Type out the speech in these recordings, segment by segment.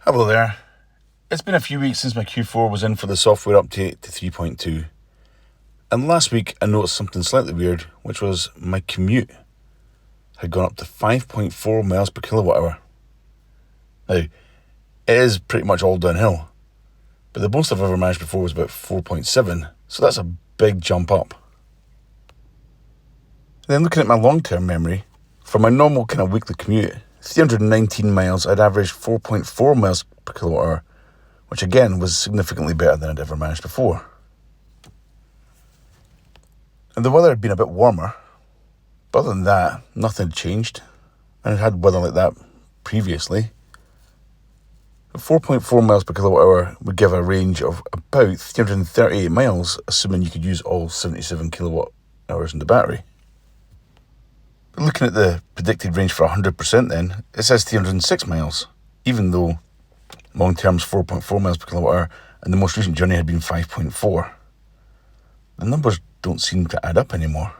Hello there. It's been a few weeks since my Q4 was in for the software update to 3.2. And last week I noticed something slightly weird, which was my commute had gone up to 5.4 miles per kilowatt hour. Now, it is pretty much all downhill, but the most I've ever managed before was about 4.7, so that's a big jump up. Then looking at my long-term memory, for my normal kind of weekly commute, 319 miles, I'd averaged 4.4 miles per kilowatt hour, which again was significantly better than I'd ever managed before. And the weather had been a bit warmer, but other than that, nothing had changed. And I'd had weather like that previously. 4.4 miles per kilowatt hour would give a range of about 338 miles, assuming you could use all 77 kilowatt hours in the battery. But looking at the predicted range for 100% then, it says 306 miles, even though long term's 4.4 miles per kilowatt hour and the most recent journey had been 5.4. The numbers don't seem to add up anymore.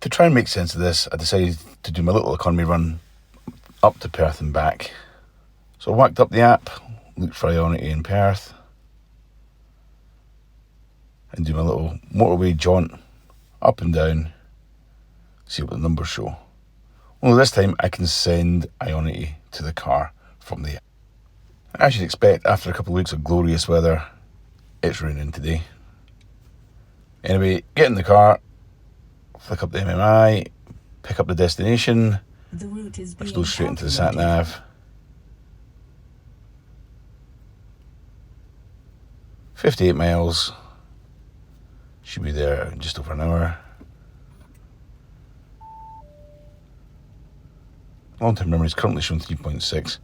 To try and make sense of this, I decided to do my little economy run up to Perth and back. So I whacked up the app, looked for Ionity in Perth, and do my little motorway jaunt up and down, see what the numbers show. Only this time I can send Ionity to the car from the app. As you'd expect, after a couple of weeks of glorious weather, it's raining today. Anyway, get in the car, flick up the MMI, pick up the destination, which goes straight into the sat nav. "58 miles, should be there in just over an hour. Long-term memory is currently showing 3.6.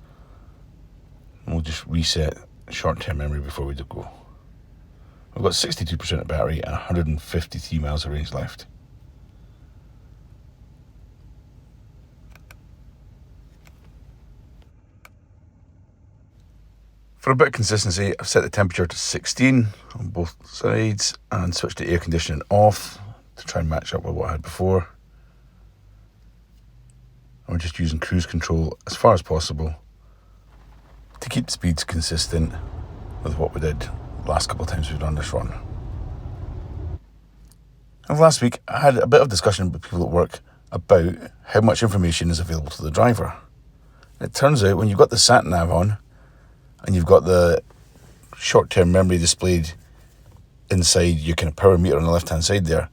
We'll just reset short-term memory before we do go. We've got 62% of battery and 153 miles of range left. For a bit of consistency, I've set the temperature to 16 on both sides and switched the air conditioning off to try and match up with what I had before. And we're just using cruise control as far as possible to keep speeds consistent with what we did the last couple of times we've done this run. And last week, I had a bit of discussion with people at work about how much information is available to the driver. And it turns out when you've got the sat nav on and you've got the short-term memory displayed inside your kind of power meter on the left-hand side there's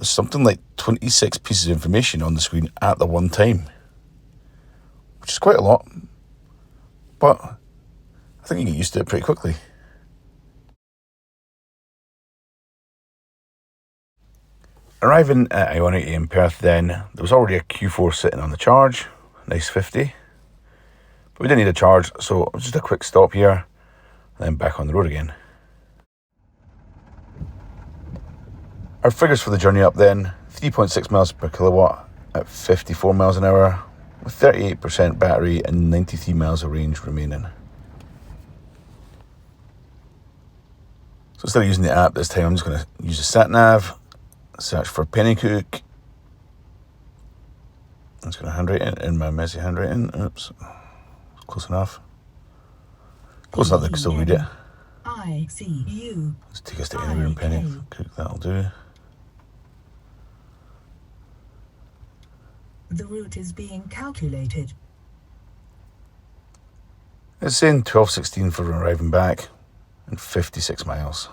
something like 26 pieces of information on the screen at the one time, which is quite a lot, but I think you get used to it pretty quickly. Arriving at Ionity in Perth then, there was already a Q4 sitting on the charge, nice 50. But we didn't need a charge, so it was just a quick stop here, and then back on the road again. Our figures for the journey up then, 3.6 miles per kilowatt at 54 miles an hour, with 38% battery and 93 miles of range remaining. So instead of using the app this time, I'm just going to use the sat nav, search for Pennycook. I'm just going to handwrite it in my messy handwriting. Oops. Close enough. Close enough that I can still read it. Let's take us to anywhere in Pennycook, that'll do. The route is being calculated. It's saying 12:16 for arriving back and 56 miles.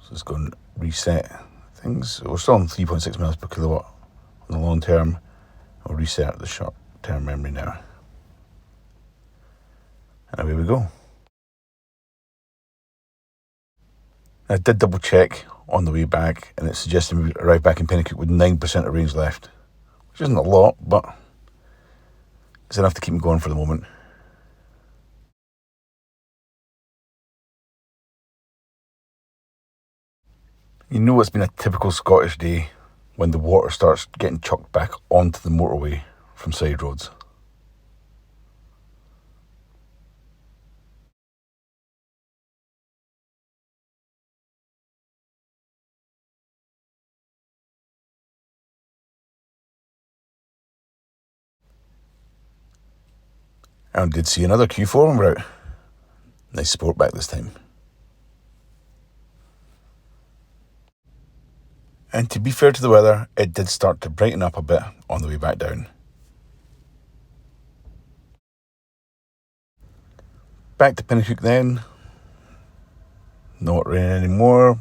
So let's go and reset things. We're still on 3.6 miles per kilowatt on the long term. I'll reset the short term memory now. And away we go. I did double check on the way back, and it suggested we arrive back in Pennycook with 9% of range left, which isn't a lot, but it's enough to keep me going for the moment. You know it's been a typical Scottish day when the water starts getting chucked back onto the motorway from side roads. And did see another Q4 en route. Nice Sportback this time. And to be fair to the weather, it did start to brighten up a bit on the way back down. Back to Pinnahook then. Not raining anymore.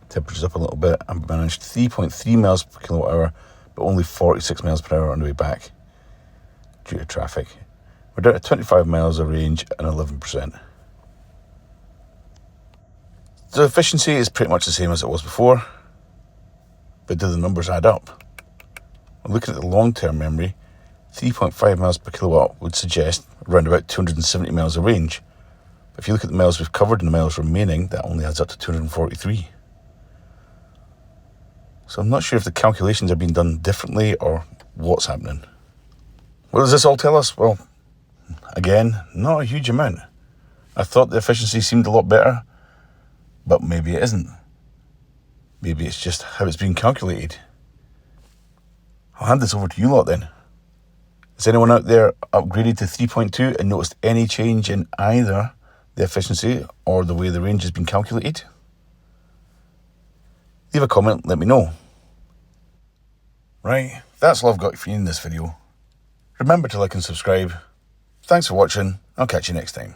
Temperature's up a little bit. I managed 3.3 miles per kilowatt hour, but only 46 miles per hour on the way back due to traffic. We're down to 25 miles of range and 11%. The efficiency is pretty much the same as it was before, but do the numbers add up? Looking at the long-term memory, 3.5 miles per kilowatt would suggest around about 270 miles of range. But if you look at the miles we've covered and the miles remaining, that only adds up to 243. So I'm not sure if the calculations are being done differently or what's happening. What does this all tell us? Well, again, not a huge amount. I thought the efficiency seemed a lot better, but maybe it isn't. Maybe it's just how it's being calculated. I'll hand this over to you lot then. Has anyone out there upgraded to 3.2 and noticed any change in either the efficiency or the way the range has been calculated? Leave a comment, let me know. Right, that's all I've got for you in this video. Remember to like and subscribe. Thanks for watching, I'll catch you next time.